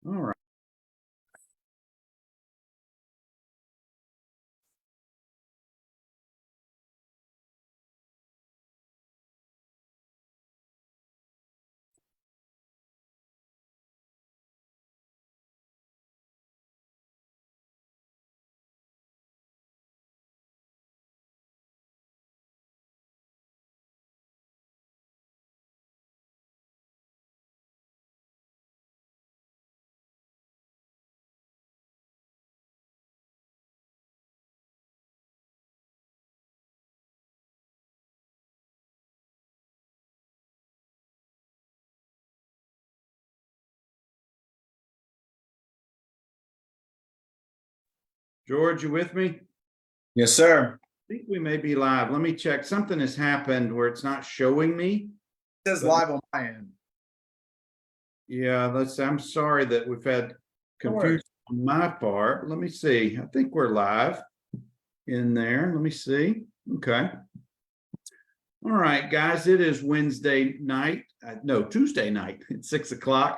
All right. George, you with me? Yes, sir. I think we may be live. Let me check. Something has happened where it's not showing me. It says But- live on my end. Yeah, I'm sorry that we've had No confusion on my part. Let me see. I think we're live in there. Let me see. Okay. All right, guys, it is Wednesday night. No, Tuesday night at 6:00.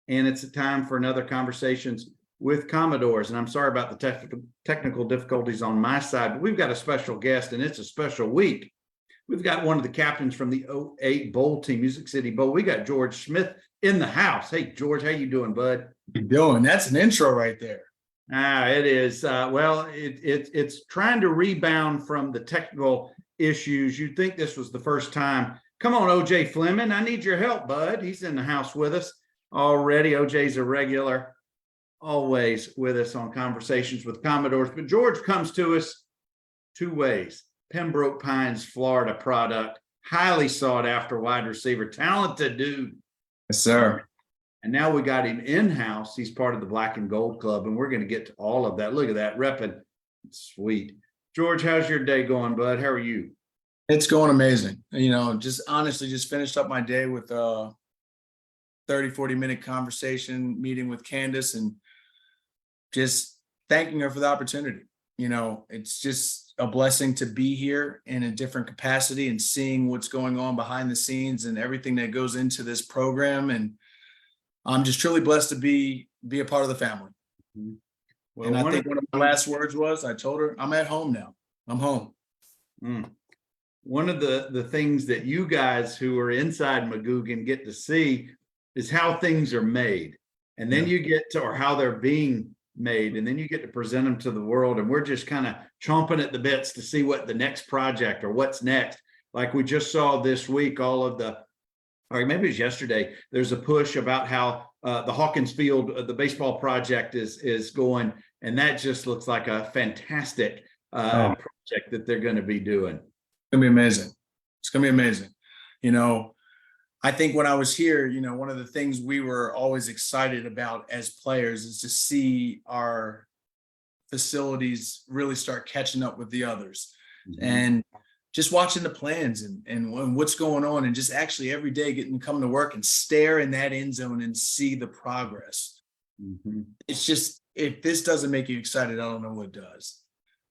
And it's a time for another Conversations with Commodores. And I'm sorry about the technical difficulties on my side, but we've got a special guest and it's a special week. We've got one of the captains from the 08 Bowl team, Music City Bowl. We got George Smith in the house. Hey, George, how you doing, bud? How you doing? That's an intro right there. It is. It's trying to rebound from the technical issues. You'd think this was the first time. Come on, OJ Fleming. I need your help, bud. He's in the house with us already. OJ's a regular, always with us on Conversations with Commodores. But George comes to us two ways. Pembroke Pines, Florida product, highly sought after wide receiver, talented dude. Yes, sir. And now we got him in-house. He's part of the Black and Gold Club, and we're going to get to all of that. Look at that, repping. Sweet. George, how's your day going, bud? How are you? It's going amazing. Just honestly, just finished up my day with a 30-40 minute conversation meeting with Candace and just thanking her for the opportunity. It's just a blessing to be here in a different capacity and seeing what's going on behind the scenes and everything that goes into this program. And I'm just truly blessed to be a part of the family. Well, and I think one of my last words was, I told her, I'm at home now. I'm home. One of the things that you guys who are inside Magoogan get to see is how things are made. And then you get to, or how they're being made, and then you get to present them to the world. And we're just kind of chomping at the bits to see what the next project or what's next. Like we just saw this week, or maybe it was yesterday, there's a push about how the Hawkins Field, the baseball project is going. And that just looks like a fantastic project that they're going to be doing. It's going to be amazing. It's going to be amazing. I think when I was here, one of the things we were always excited about as players is to see our facilities really start catching up with the others. And just watching the plans and what's going on, and just actually every day getting to come to work and stare in that end zone and see the progress. It's just, if this doesn't make you excited, I don't know what does.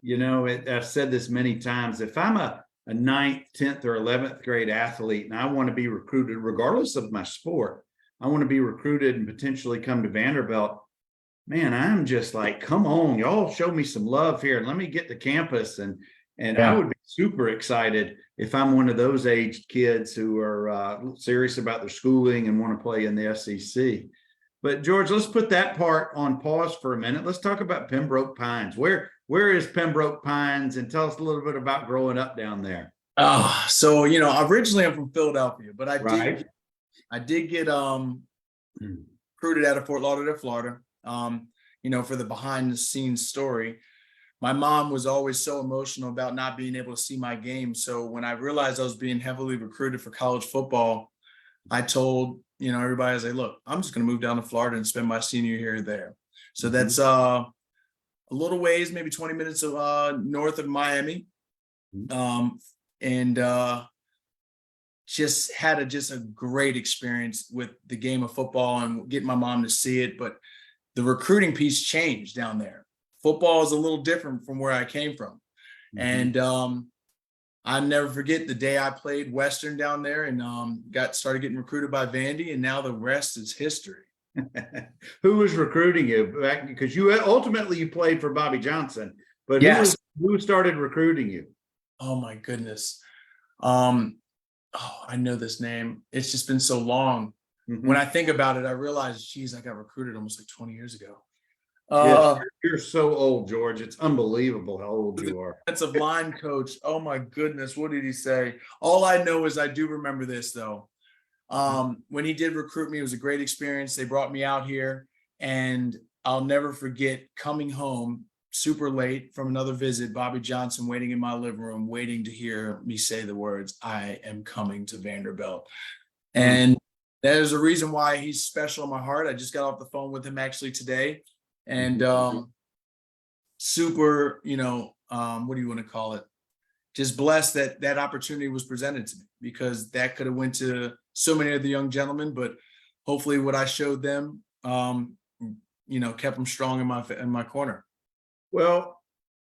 I've said this many times. If I'm a 9th, 10th, or 11th grade athlete and I want to be recruited, regardless of my sport, I want to be recruited and potentially come to Vanderbilt, man, I'm just like, come on, y'all show me some love here and let me get to campus. And I would be super excited if I'm one of those aged kids who are serious about their schooling and want to play in the SEC. But George, let's put that part on pause for a minute. Let's talk about Pembroke Pines. Where is Pembroke Pines? And tell us a little bit about growing up down there. So originally I'm from Philadelphia, but I did get recruited out of Fort Lauderdale, Florida. For the behind the scenes story. My mom was always so emotional about not being able to see my game. So when I realized I was being heavily recruited for college football, I told everybody, I was like, look, I'm just going to move down to Florida and spend my senior year there. So that's a little ways, maybe 20 minutes of north of Miami. Just had a great experience with the game of football and getting my mom to see it. But the recruiting piece changed down there. Football is a little different from where I came from. And I never forget the day I played Western down there and started getting recruited by Vandy, and now the rest is history. Who was recruiting you back? Because you ultimately you played for Bobby Johnson, but Yes. who started recruiting you? Oh my goodness. Oh, I know this name. It's just been so long. When I think about it, I realize, geez, I got recruited almost like 20 years ago. Yes, you're so old, George. It's unbelievable how old you are. Defensive line coach. Oh my goodness, what did he say? All I know is I do remember this though. When he did recruit me, it was a great experience. They brought me out here, and I'll never forget coming home super late from another visit, Bobby Johnson waiting in my living room, waiting to hear me say the words, "I am coming to Vanderbilt." And there's a reason why he's special in my heart. I just got off the phone with him actually today, and super, what do you want to call it? Just blessed that that opportunity was presented to me, because that could have went to so many of the young gentlemen, but hopefully what I showed them, kept them strong in my corner. Well,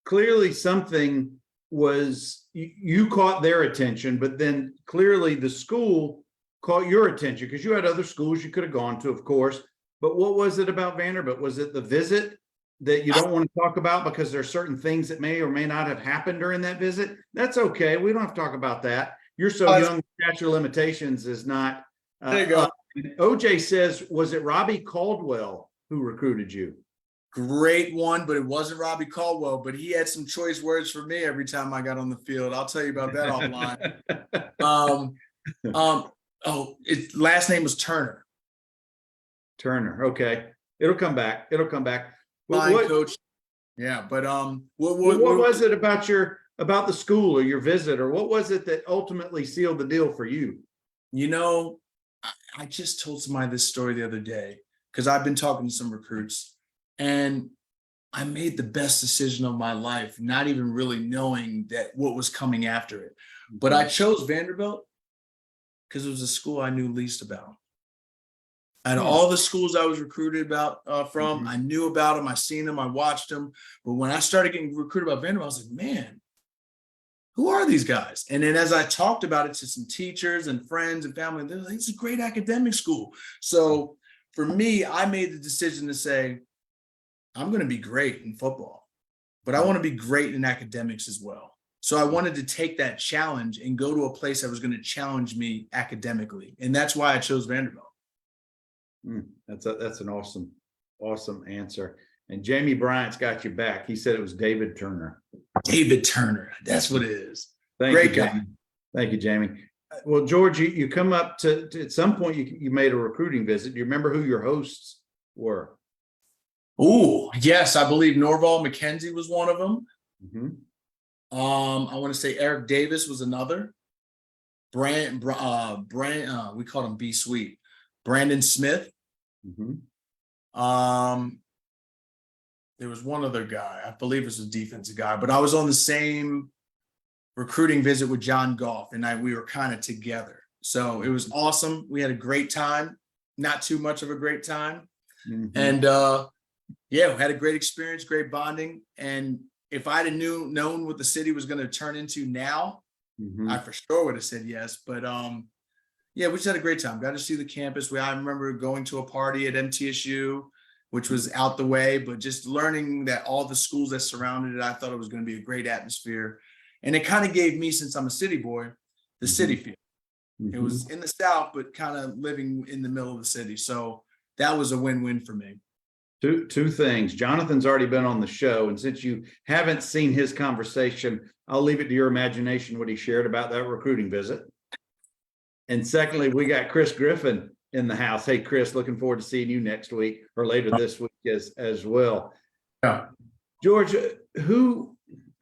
clearly something was you caught their attention, but then clearly the school caught your attention because you had other schools you could have gone to, of course. But what was it about Vanderbilt? Was it the visit that you don't want to talk about because there are certain things that may or may not have happened during that visit? That's okay. We don't have to talk about that. You're so young, statute of limitations is not. There you go. OJ says, was it Robbie Caldwell who recruited you? Great one, but it wasn't Robbie Caldwell, but he had some choice words for me every time I got on the field. I'll tell you about that offline. Its last name was Turner. Turner. Okay. It'll come back. It'll come back. Fine, coach. Yeah, but what was it about about the school or your visit, or what was it that ultimately sealed the deal for you? I just told somebody this story the other day because I've been talking to some recruits, and I made the best decision of my life, not even really knowing that what was coming after it. But I chose Vanderbilt because it was a school I knew least about. And all the schools I was recruited from, I knew about them, I seen them, I watched them. But when I started getting recruited about Vanderbilt, I was like, man, who are these guys? And then as I talked about it to some teachers and friends and family, they're like, it's a great academic school. So for me, I made the decision to say, I'm going to be great in football, but I want to be great in academics as well. So I wanted to take that challenge and go to a place that was going to challenge me academically. And that's why I chose Vanderbilt. That's an awesome answer. And Jamie Bryant's got you back. He said it was David Turner. David Turner. That's what it is. Great guy. Thank you, Jamie. Well, George, you come up to at some point you made a recruiting visit. Do you remember who your hosts were? Oh, yes. I believe Norval McKenzie was one of them. I want to say Eric Davis was another. We called him B Sweet. Brandon Smith. There was one other guy, I believe it was a defensive guy, but I was on the same recruiting visit with John Goff, and we were kind of together. So it was awesome. We had a great time, not too much of a great time. And we had a great experience, great bonding. And if I'd have known what the city was going to turn into now, I for sure would have said yes. But we just had a great time. Got to see the campus. I remember going to a party at MTSU, which was out the way, but just learning that all the schools that surrounded it, I thought it was going to be a great atmosphere. And it kind of gave me, since I'm a city boy, the city feel. It was in the South, but kind of living in the middle of the city. So that was a win-win for me. Two things. Jonathan's already been on the show, and since you haven't seen his conversation, I'll leave it to your imagination what he shared about that recruiting visit. And secondly, we got Chris Griffin in the house. Hey, Chris, looking forward to seeing you next week or later this week as well. Yeah. George,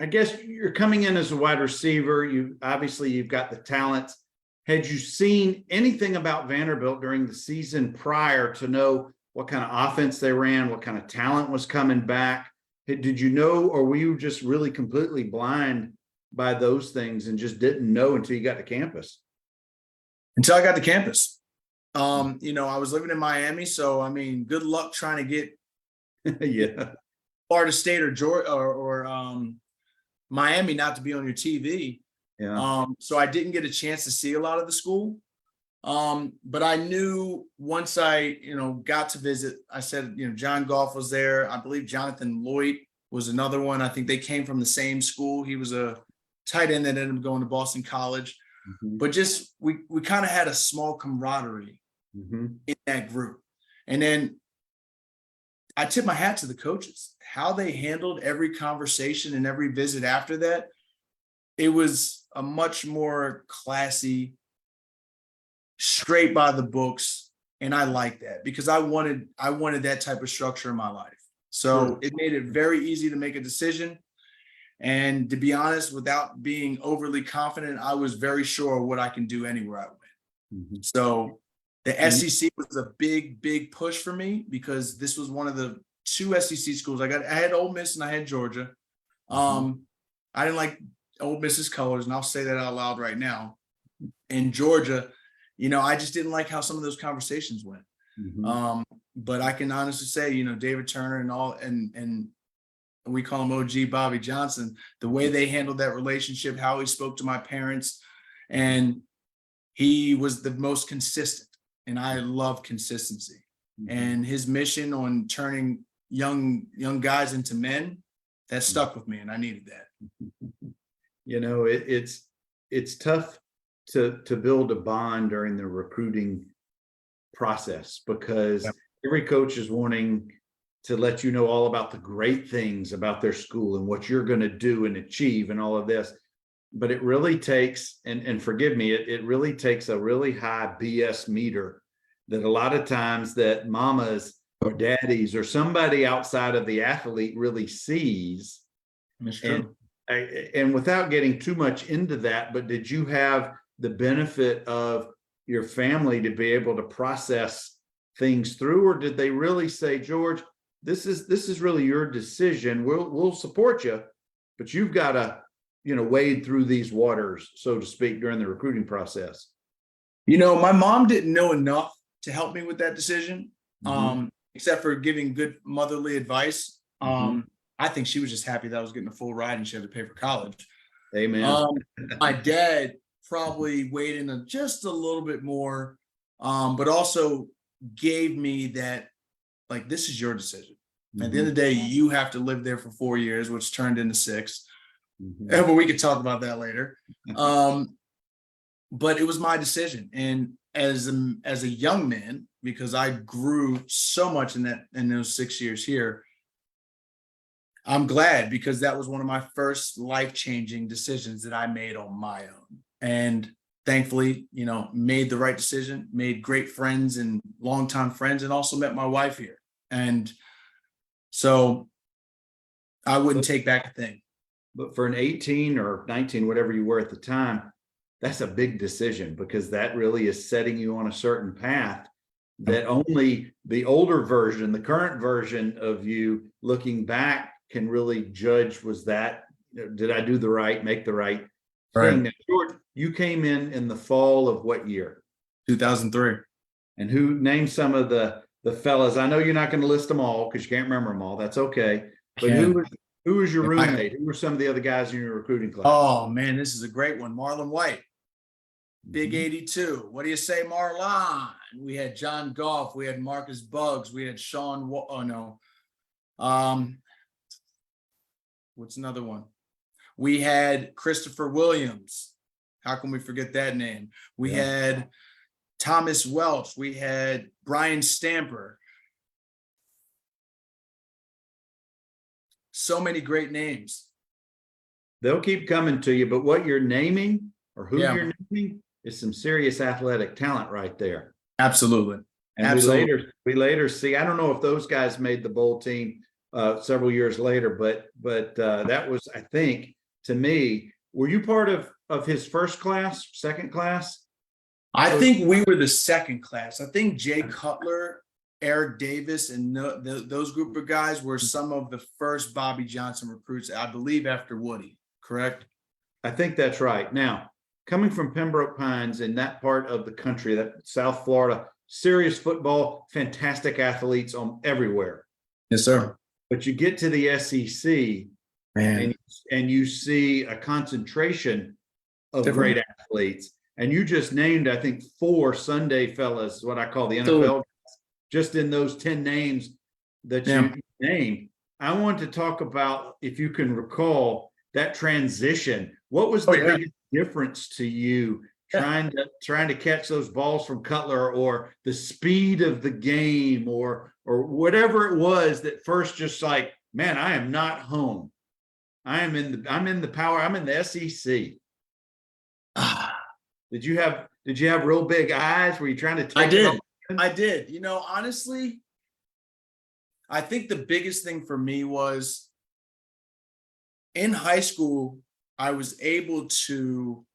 I guess you're coming in as a wide receiver. You've got the talent. Had you seen anything about Vanderbilt during the season prior to know what kind of offense they ran, what kind of talent was coming back? Did you know, or were you just really completely blind by those things and just didn't know until you got to campus? Until I got to campus. I was living in Miami, so good luck trying to get Florida State or Georgia or Miami not to be on your TV. So I didn't get a chance to see a lot of the school. But I knew once I, got to visit, I said, John Goff was there. I believe Jonathan Lloyd was another one. I think they came from the same school. He was a tight end that ended up going to Boston College. Mhm. But just we kind of had a small camaraderie Mhm. in that group. And then I tip my hat to the coaches, how they handled every conversation and every visit after that. It was a much more classy, straight by the books. And I like that because I wanted that type of structure in my life. So Sure. it made it very easy to make a decision. And to be honest, without being overly confident, I was very sure what I can do anywhere I went. Mhm. So the And SEC was a big, big push for me because this was one of the two SEC schools. I had Ole Miss and I had Georgia. Mhm. I didn't like Ole Miss's colors, and I'll say that out loud right now. In Georgia, I just didn't like how some of those conversations went. Mhm. But I can honestly say, David Turner and all, and we call him OG Bobby Johnson, the way they handled that relationship, how he spoke to my parents, and he was the most consistent. And I love consistency. Mhm. And his mission on turning young guys into men, that stuck with me, and I needed that. It's tough to build a bond during the recruiting process because Yep. every coach is wanting to let you know all about the great things about their school and what you're going to do and achieve and all of this. But it really takes, and forgive me, it really takes a really high BS meter that a lot of times that mamas or daddies or somebody outside of the athlete really sees. That's And true. and without getting too much into that, but did you have the benefit of your family to be able to process things through, or did they really say, George, this is really your decision. We'll support you, but you've got to, wade through these waters, so to speak, during the recruiting process? My mom didn't know enough to help me with that decision, Mhm. except for giving good motherly advice. Mhm. I think she was just happy that I was getting a full ride and she had to pay for college. Amen. Um, my dad probably weighed in just a little bit more, but also gave me that, like, this is your decision. At the end of Mhm. the day, you have to live there for 4 years, which turned into 6. Mhm. But we could talk about that later. Um, but it was my decision. And as a young man, because I grew so much in those 6 years here, I'm glad because that was one of my first life-changing decisions that I made on my own. And thankfully, made the right decision, made great friends and longtime friends, and also met my wife here. And so I wouldn't But take back a thing. but for an 18 or 19, whatever you were at the time, that's a big decision because that really is setting you on a certain path that only the older version, the current version of you looking back can really judge. Was that, did I do the right, make the right Right. thing? Now, George, you came in the fall of what year? 2003. And who named some of the fellas? I know you're not going to list them all because you can't remember them all. That's okay. But Can. who was your Yeah, roommate? Who were some of the other guys in your recruiting class? oh man, this is a great one. Marlon White, Big Mhm. 82. What do you say, Marlon? We had John Goff. We had Marcus Buggs. We had Sean. Oh no. Um, what's another one? We had Christopher Williams. How can we forget that name? We Yeah. had Thomas Welch. We had Brian Stamper. So many great names. They'll keep coming to you, but what you're naming or who Yeah, you're naming is some serious athletic talent right there. absolutely. And Absolutely. we later see. I don't know if those guys made the bowl team several years later, but that was, I think, to me. Were you part of his first class, second class? I Coach? think we were the second class. I think Jay Cutler, Eric Davis, and those group of guys were some of the first Bobby Johnson recruits, I believe, after Woody, correct? I think that's right. Now, coming from Pembroke Pines in that part of the country, that South Florida, serious football, fantastic athletes on everywhere. Yes, sir. But you get to the SEC Man, and you see a concentration of different. great athletes. And you just named, I think, 4 Sunday fellas, what I call the NFL, just in those 10 names that you named. I want to talk about, if you can recall, that transition. What was the biggest difference to you trying to catch those balls from Cutler, or the speed of the game, or whatever it was that first just like, man, I am not home. I'm in the SEC. Did you have real big eyes? Were you trying to take it all? I did. You know, honestly, I think the biggest thing for me was in high school, I was able to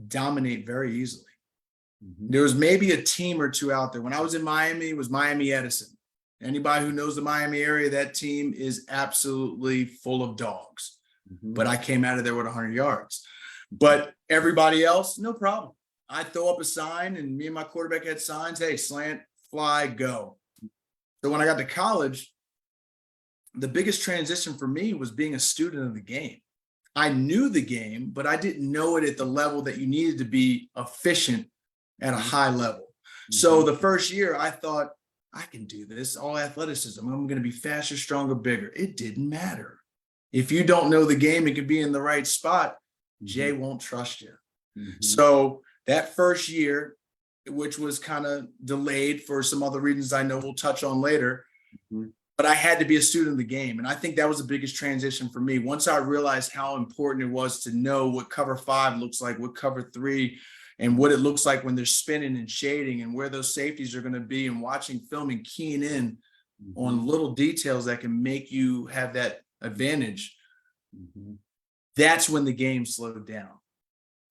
dominate very easily. There was maybe a team or two out there. When I was in Miami, it was Miami Edison. Anybody who knows the Miami area, that team is absolutely full of dogs. But I came out of there with 100 yards. But everybody else, no problem. I throw up a sign, and me and my quarterback had signs. Hey, slant, fly, go. So when I got to college, the biggest transition for me was being a student of the game. I knew the game, but I didn't know it at the level that you needed to be efficient at a high level. So the first year I thought, I can do this, all athleticism. I'm going to be faster, stronger, bigger. It didn't matter. If you don't know the game and can be in the right spot, Jay won't trust you. So that first year, which was kind of delayed for some other reasons I know we'll touch on later, but I had to be a student of the game. And I think that was the biggest transition for me. Once I realized how important it was to know what cover 5 looks like, what cover 3, and what it looks like when they're spinning and shading, and where those safeties are going to be, and watching film and keying in on little details that can make you have that advantage. That's when the game slowed down.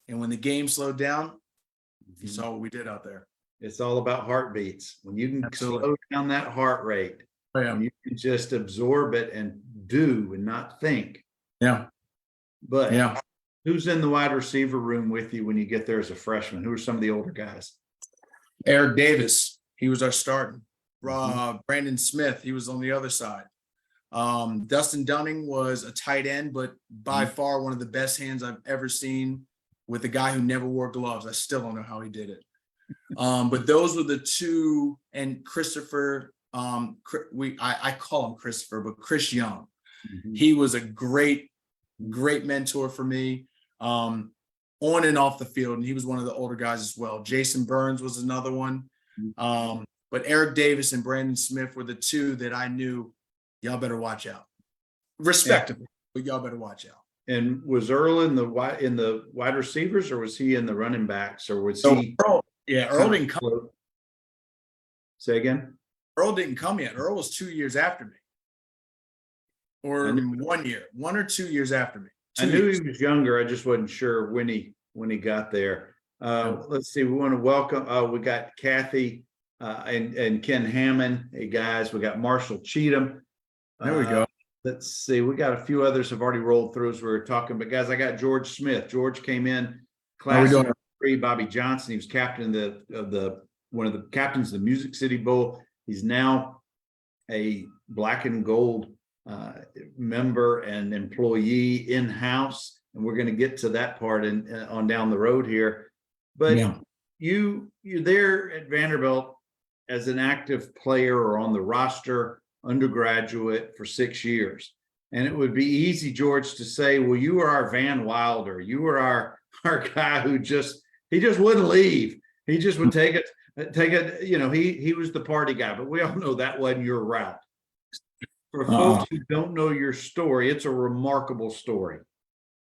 And when the game slowed down, you saw what we did out there. It's all about heartbeats. When you can slow down that heart rate, and you can just absorb it and do and not think. But who's in the wide receiver room with you when you get there as a freshman? Who are some of the older guys? Eric Davis, he was our starting. Brandon Smith, he was on the other side. Dustin Dunning was a tight end, but by far one of the best hands I've ever seen, with a guy who never wore gloves. I still don't know how he did it. But those were the two. And Christopher, I call him Christopher, but Chris Young. He was a great mentor for me, on and off the field. And he was one of the older guys as well. Jason Burns was another one. But Eric Davis and Brandon Smith were the two that I knew, y'all better watch out. Respectively, but y'all better watch out. And was Earl in the wide receivers, or was he in the running backs, or was he? Earl didn't come. Say again? Earl didn't come yet. Earl was 2 years after me. Or 1 year, 1 or 2 years after me. I knew he was younger. I just wasn't sure when he got there. Let's see. We want to welcome. We got Kathy and Ken Hammond. Hey guys, we got Marshall Cheatham. There we go. Let's see. We got a few others have already rolled through as we were talking. But guys, I got George Smith. George came in class number 3. Bobby Johnson. He was captain of one of the captains of the Music City Bowl. He's now a black and gold member and employee in-house, and we're going to get to that part on down the road here. But you're there at Vanderbilt as an active player or on the roster, undergraduate, for 6 years, and it would be easy, George, to say, well, you were our Van Wilder, you were our guy who just wouldn't leave. He just would take it. He was the party guy, but we all know that wasn't your route. For folks who don't know your story, it's a remarkable story.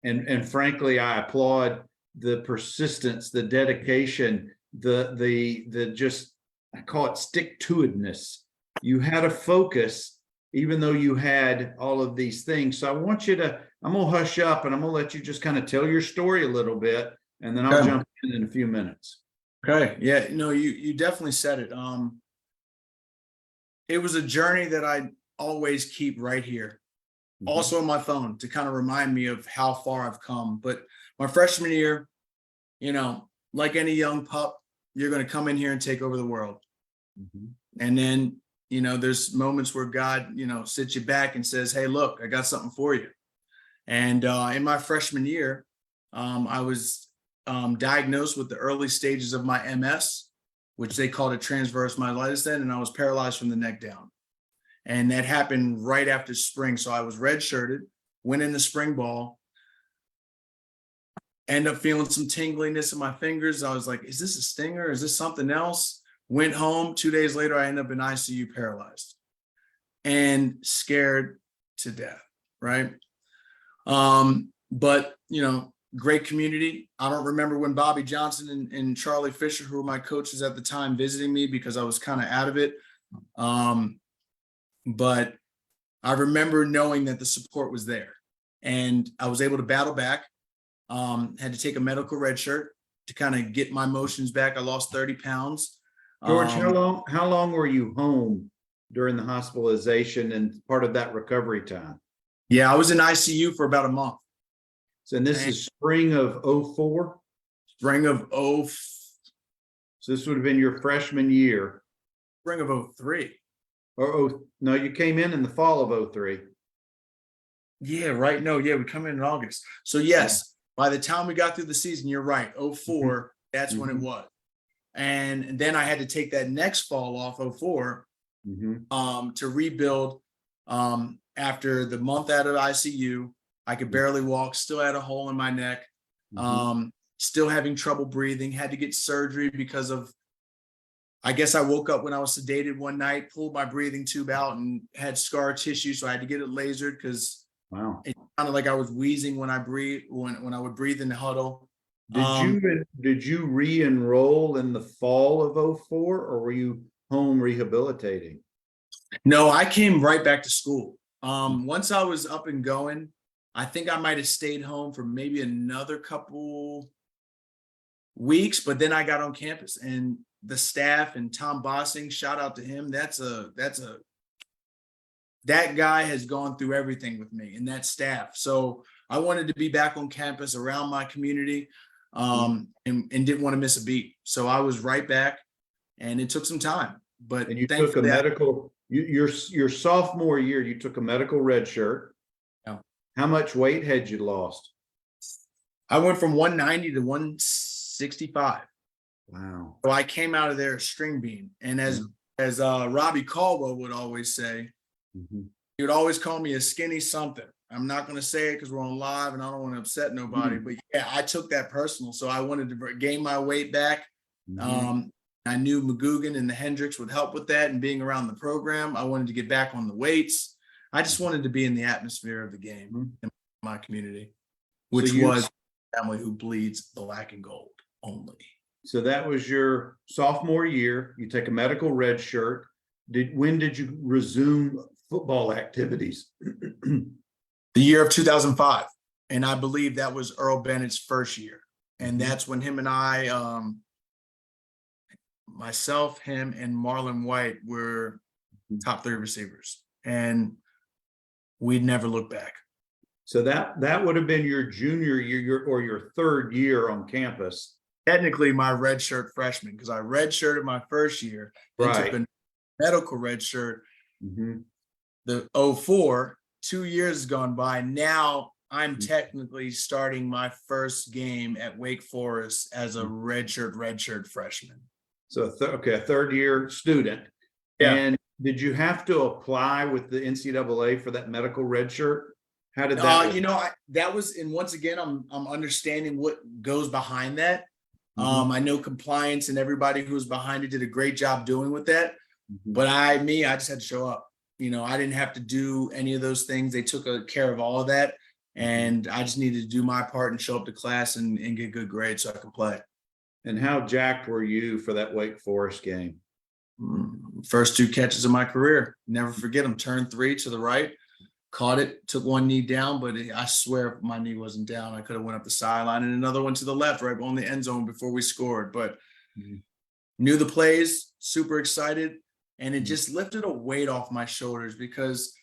And frankly, I applaud the persistence, the dedication, the just, I call it stick-to-itness. You had a focus, even though you had all of these things. So I want you to, I'm going to hush up and I'm going to let you just kind of tell your story a little bit, and then I'll jump in a few minutes. Okay. Yeah, no, you definitely said it. It was a journey that I always keep right here, also on my phone, to kind of remind me of how far I've come. But my freshman year, like any young pup, you're going to come in here and take over the world. And then, there's moments where God, sits you back and says, hey, look, I got something for you. And in my freshman year, I was diagnosed with the early stages of my MS, which they called it transverse myelitis then, and I was paralyzed from the neck down. And that happened right after spring. So I was redshirted, went into spring ball, end up feeling some tingliness in my fingers. I was like, is this a stinger? Is this something else? Went home. 2 days later, I ended up in ICU paralyzed and scared to death, right? But, great community. I don't remember when Bobby Johnson and Charlie Fisher, who were my coaches at the time, visiting me because I was kind of out of it. But I remember knowing that the support was there, and I was able to battle back. Had to take a medical red shirt to kind of get my motions back. I lost 30 pounds. George, how long were you home during the hospitalization and part of that recovery time? Yeah, I was in ICU for about a month. So, and this is spring of 04? Spring of So this would have been your freshman year. Spring of 03. Or no, you came in the fall of 03. Yeah, right. No, yeah, we come in August. So yes, by the time we got through the season, you're right. 04, that's when it was. And then I had to take that next fall off 04 to rebuild. After the month out of ICU, I could barely walk, still had a hole in my neck, still having trouble breathing, had to get surgery because of, I guess I woke up when I was sedated one night, pulled my breathing tube out and had scar tissue. So I had to get it lasered because it sounded like I was wheezing when I breathe, when I would breathe in the huddle. Did you re-enroll in the fall of 04, or were you home rehabilitating? No, I came right back to school. Once I was up and going, I think I might have stayed home for maybe another couple weeks, but then I got on campus, and the staff and Tom Bossing, shout out to him. That guy has gone through everything with me, and that staff. So I wanted to be back on campus around my community, and didn't want to miss a beat. So I was right back, and it took some time, but and you took a medical, your sophomore year, you took a medical red shirt. Yeah. How much weight had you lost? I went from 190 to 165. Wow. So I came out of there a string bean. And as Robbie Caldwell would always say, he would always call me a skinny something. I'm not going to say it because we're on live and I don't want to upset nobody, but yeah, I took that personal. So I wanted to gain my weight back. I knew McGugan and the Hendricks would help with that, and being around the program, I wanted to get back on the weights. I just wanted to be in the atmosphere of the game in my community, which was a family who bleeds black and gold only. So that was your sophomore year. You take a medical red shirt. When did you resume football activities? The year of 2005. And I believe that was Earl Bennett's first year. And that's when him and I, myself, him, and Marlon White were top 3 receivers. And we'd never looked back. So that would have been your junior year or your third year on campus. Technically my redshirt freshman, because I redshirted my first year, Right. took a medical red shirt. The 04, 2 years gone by. Now I'm technically starting my first game at Wake Forest as a redshirt freshman. So a third year student. Yeah. And did you have to apply with the NCAA for that medical red shirt? How did that? That was, and once again, I'm understanding what goes behind that. I know compliance and everybody who was behind it did a great job doing with that. But I just had to show up. I didn't have to do any of those things. They took care of all of that. And I just needed to do my part and show up to class and get good grades so I could play. And how jacked were you for that Wake Forest game? First 2 catches of my career. Never forget them. Turn 3 to the right, caught it, took one knee down, but I swear if my knee wasn't down, I could have went up the sideline, and another one to the left, right on the end zone before we scored. But knew the plays, super excited, and it just lifted a weight off my shoulders, because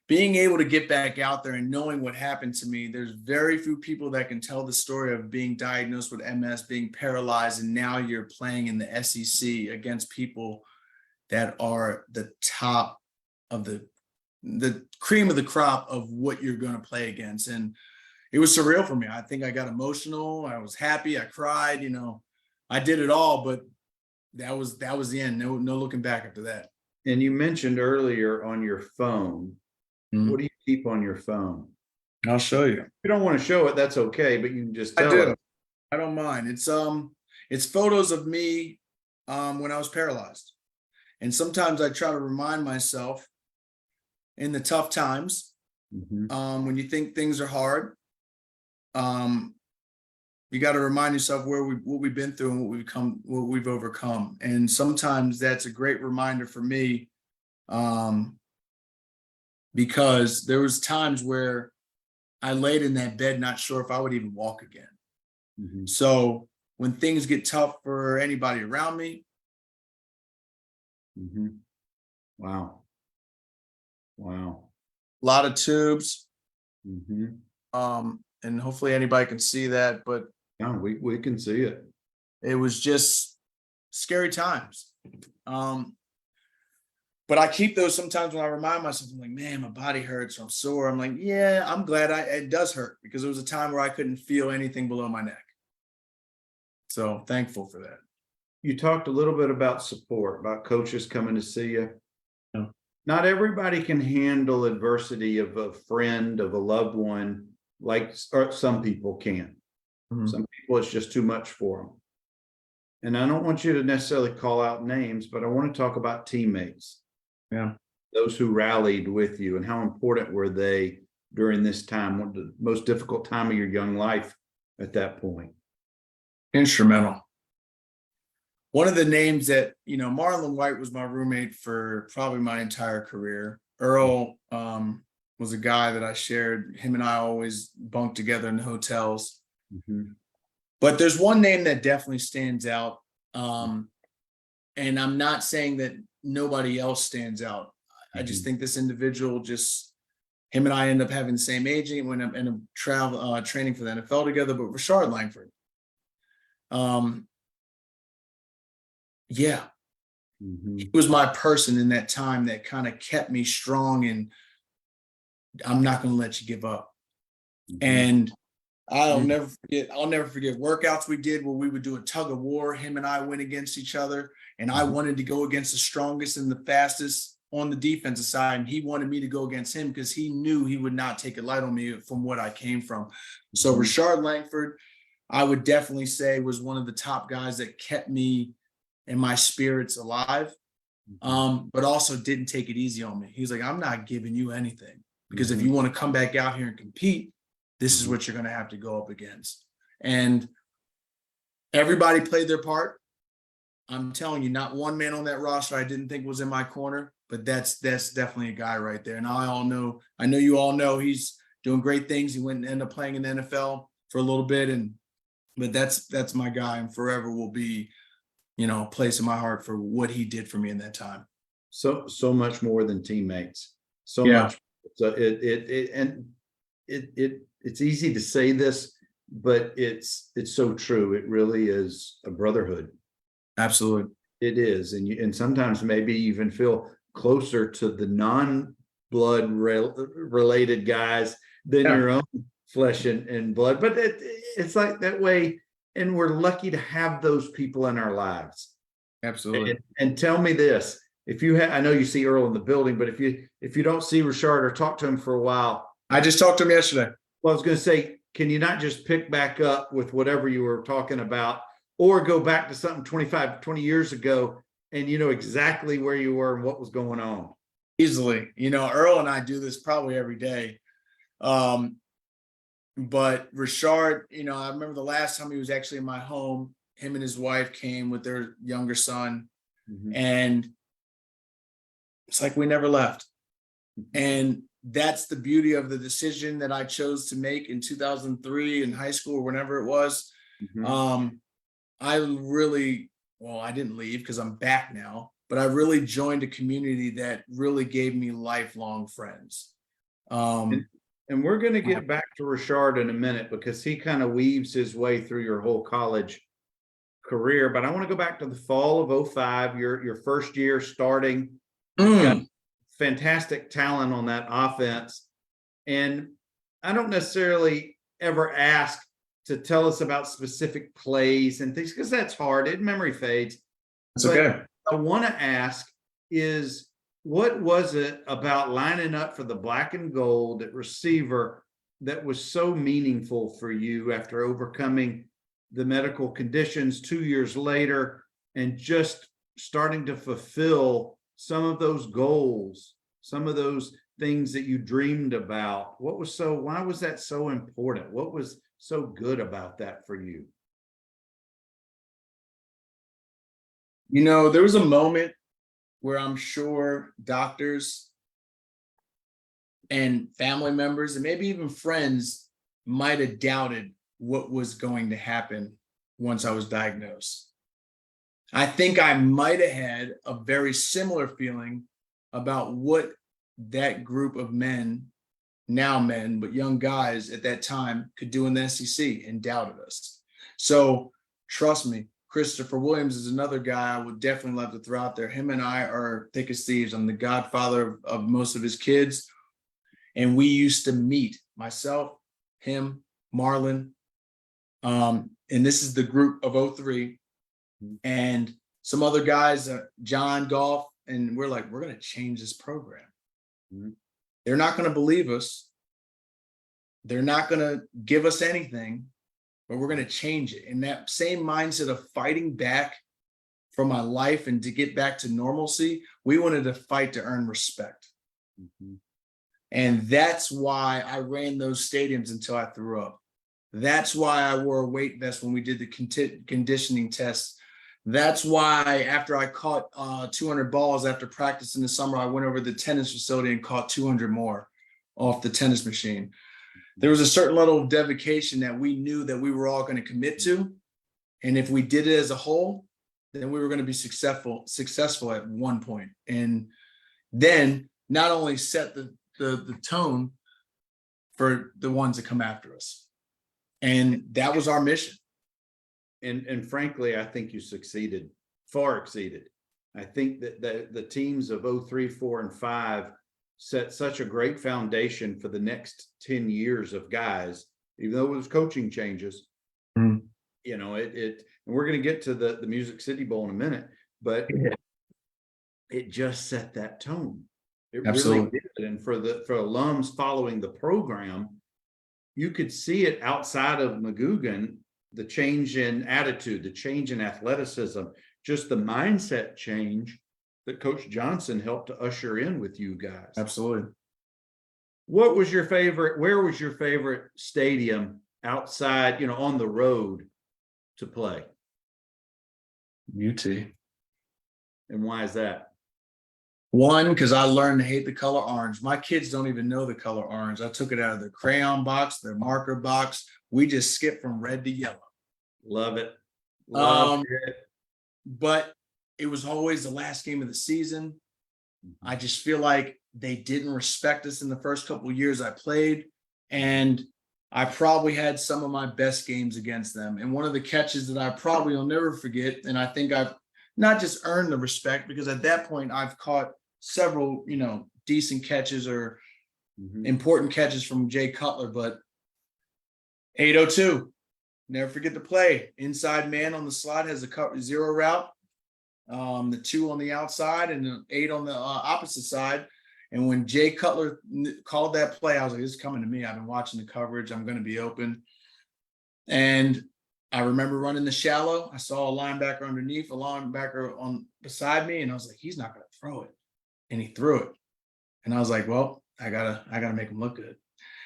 being able to get back out there and knowing what happened to me, there's very few people that can tell the story of being diagnosed with MS, being paralyzed, and now you're playing in the SEC against people that are the top of the cream of the crop of what you're going to play against. And it was surreal for me. I think I got emotional. I was happy. I cried. I did it all, but that was the end. No looking back after that. And you mentioned earlier on your phone. What do you keep on your phone? I'll show you. If you don't want to show it, that's okay, but you can just I tell do. us. I don't mind. It's photos of me when I was paralyzed. And sometimes I try to remind myself in the tough times, when you think things are hard, you got to remind yourself what we've been through and what we've overcome. And sometimes that's a great reminder for me, because there was times where I laid in that bed not sure if I would even walk again. So when things get tough for anybody around me. Wow. A lot of tubes. And hopefully anybody can see that, but yeah, we can see it. It was just scary times. But I keep those sometimes when I remind myself, I'm like, man, my body hurts, or I'm sore. I'm like, yeah, I'm glad it does hurt, because there was a time where I couldn't feel anything below my neck. So thankful for that. You talked a little bit about support, about coaches coming to see you. Yeah. Not everybody can handle adversity of a friend, of a loved one, like some people can. Some people, it's just too much for them. And I don't want you to necessarily call out names, but I want to talk about teammates. Yeah. Those who rallied with you, and how important were they during this time, the most difficult time of your young life at that point? Instrumental. One of the names that, Marlon White was my roommate for probably my entire career. Earl was a guy that I shared. Him and I always bunked together in the hotels. But there's one name that definitely stands out. And I'm not saying that nobody else stands out. I just think this individual, him and I end up having the same agent when I'm in a training for the NFL together, but Rashard Langford. Yeah. He was my person in that time that kind of kept me strong, and I'm not going to let you give up. And I'll never forget workouts we did where we would do a tug of war. Him and I went against each other, and I wanted to go against the strongest and the fastest on the defensive side. And he wanted me to go against him because he knew he would not take it light on me from what I came from. So Rashard Langford, I would definitely say, was one of the top guys that kept me and my spirits alive, but also didn't take it easy on me. He was like, I'm not giving you anything, because if you want to come back out here and compete, this is what you're going to have to go up against. And everybody played their part. I'm telling you, not one man on that roster I didn't think was in my corner, but that's definitely a guy right there. And I know you all know he's doing great things. He went and ended up playing in the NFL for a little bit, but that's my guy, and forever will be, a place in my heart for what he did for me in that time. So much more than teammates. So much. So it's easy to say this, but it's so true. It really is a brotherhood. Absolutely. It is. And sometimes maybe even feel closer to the non-blood related guys than your own flesh and blood. But it's like that way. And we're lucky to have those people in our lives. Absolutely. And tell me this, I know you see Earl in the building, but if you don't see Rashard or talk to him for a while. I just talked to him yesterday. Well, I was going to say, can you not just pick back up with whatever you were talking about, or go back to something 20 years ago, and you know exactly where you were and what was going on? Easily. Earl and I do this probably every day. But Rashard, I remember the last time he was actually in my home, him and his wife came with their younger son, and it's like we never left. And that's the beauty of the decision that I chose to make in 2003 in high school or whenever it was. I didn't leave because I'm back now, but I really joined a community that really gave me lifelong friends. And we're going to get back to Rashard in a minute, because he kind of weaves his way through your whole college career. But I want to go back to the fall of 2005, your first year starting. You've got fantastic talent on that offense. And I don't necessarily ever ask to tell us about specific plays and things, because that's hard. Memory fades. That's But okay. I want to ask is, what was it about lining up for the black and gold at receiver that was so meaningful for you after overcoming the medical conditions 2 years later and just starting to fulfill some of those goals, some of those things that you dreamed about? Why was that so important? What was so good about that for you? You know, there was a moment where I'm sure doctors and family members and maybe even friends might have doubted what was going to happen once I was diagnosed. I think I might have had a very similar feeling about what that group of men, now men, but young guys at that time could do in the SEC, and doubted us. So trust me, Christopher Williams is another guy I would definitely love to throw out there. Him and I are thick as thieves. I'm the godfather of most of his kids. And we used to meet, myself, him, Marlon. And this is the group of 03. And some other guys, John Golf. And we're like, we're going to change this program. Mm-hmm. They're not going to believe us. They're not going to give us anything, but we're going to change it. And that same mindset of fighting back for my life and to get back to normalcy, we wanted to fight to earn respect. Mm-hmm. And that's why I ran those stadiums until I threw up. That's why I wore a weight vest when we did the conditioning tests. That's why after I caught 200 balls after practice in the summer, I went over to the tennis facility and caught 200 more off the tennis machine. There was a certain level of dedication that we knew that we were all going to commit to. And if we did it as a whole, then we were going to be successful at one point. And then not only set the tone for the ones that come after us. And that was our mission. And frankly, I think you succeeded, far exceeded. I think that the teams of 03, 4, and 5 set such a great foundation for the next 10 years of guys, even though it was coaching changes. Mm-hmm. You know, and we're going to get to the Music City Bowl in a minute, but it just set that tone. It Absolutely. Really did. And for alums following the program, you could see it outside of McGugin, the change in attitude, the change in athleticism, just the mindset change that Coach Johnson helped to usher in with you guys. Absolutely. Where was your favorite stadium outside, on the road to play? UT. And why is that? One, because I learned to hate the color orange. My kids don't even know the color orange. I took it out of their crayon box, their marker box. We just skipped from red to yellow. Love it. Love it. But it was always the last game of the season. I just feel like they didn't respect us in the first couple of years I played. And I probably had some of my best games against them. And one of the catches that I probably will never forget, and I think I've not just earned the respect, because at that point I've caught several, decent catches or important catches from Jay Cutler, but 802, never forget the play. Inside man on the slot has a 0 route, the 2 on the outside and the 8 on the opposite side. And when Jay Cutler called that play, I was like, this is coming to me. I've been watching the coverage. I'm going to be open. And I remember running the shallow. I saw a linebacker underneath, a linebacker on beside me, and I was like, he's not going to throw it. And he threw it. And I was like, well, I gotta make him look good.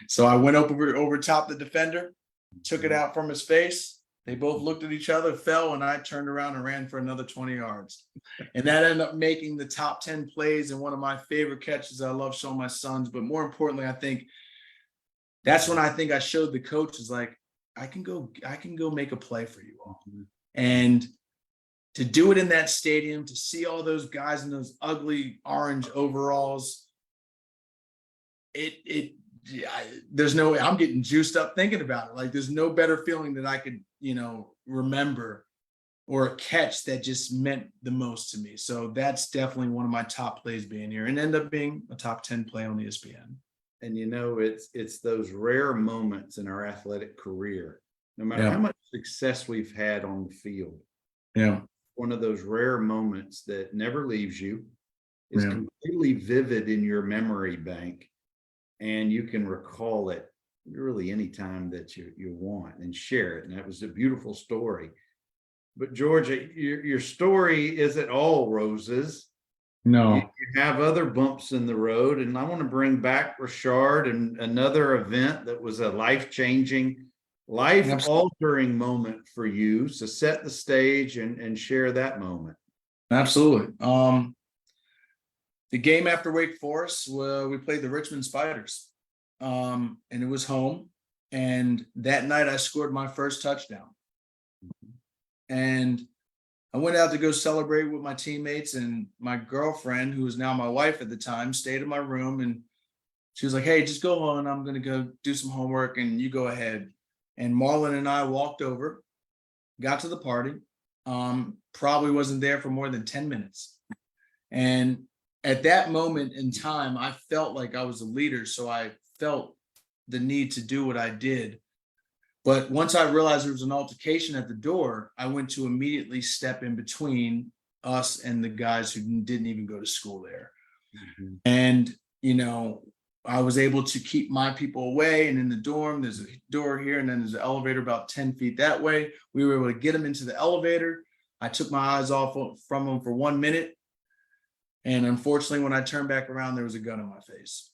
So I went over top the defender, took it out from his face. They both looked at each other, fell, and I turned around and ran for another 20 yards. And that ended up making the top 10 plays and one of my favorite catches I love showing my sons. But more importantly, I think that's when I showed the coaches, like, I can go make a play for you all. And to do it in that stadium, to see all those guys in those ugly orange overalls, I'm getting juiced up thinking about it. Like, there's no better feeling that I could, remember, or a catch that just meant the most to me. So that's definitely one of my top plays being here, and end up being a top 10 play on ESPN. And it's those rare moments in our athletic career, no matter how Yeah. much success we've had on the field. Yeah. One of those rare moments that never leaves you, is Yeah. completely vivid in your memory bank, and you can recall it really anytime that you want and share it. And that was a beautiful story. But Georgia, your story isn't all roses. You, No. you have other bumps in the road, and I want to bring back Rashard and another event that was a life-changing, Absolutely. life-altering moment for you. So set the stage and share that moment. Absolutely. The game after Wake Forest, we played the Richmond Spiders, and it was home. And that night, I scored my first touchdown. And I went out to go celebrate with my teammates, and my girlfriend, who was now my wife at the time, stayed in my room, and she was like, "Hey, just go on. I'm going to go do some homework and you go ahead." And Marlon and I walked over, got to the party. Probably wasn't there for more than 10 minutes. And at that moment in time, I felt like I was a leader. So I felt the need to do what I did. But once I realized there was an altercation at the door, I went to immediately step in between us and the guys who didn't even go to school there. Mm-hmm. And, I was able to keep my people away. And in the dorm, there's a door here, and then there's an elevator about 10 feet that way. We were able to get them into the elevator. I took my eyes off from them for 1 minute. And unfortunately, when I turned back around, there was a gun in my face.